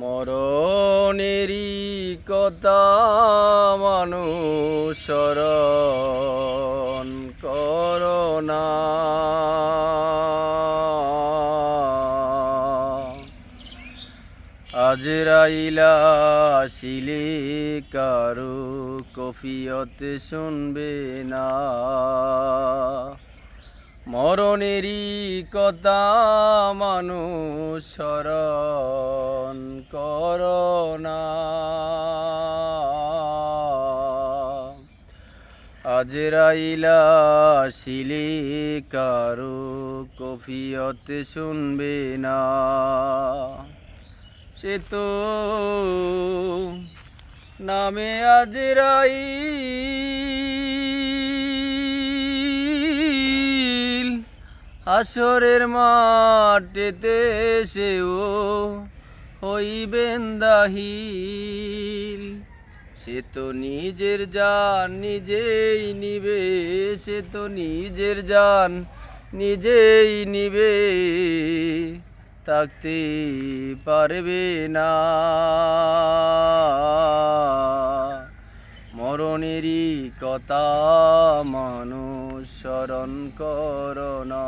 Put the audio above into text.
মরণেরই কথা মানুষ স্মরণ করো না। আজরাইলা আসিলে কারো কফিয়তে শুনবে না। মরণেরই কথা মানুষ স্মরণ করো না। আজরাইলা আসিলে কারো কফিয়তে শুনবে না। সে তো নামে আজরাইল, হাসরের মাঠেতে সেও হইবেন দাহিল। সে তো নিজের জান নিজেই নিবে, সে তো নিজের জান নিজেই নিবে, থাকতে পারবে না। মরণেরই কথা মানুষ স্মরণ করো না।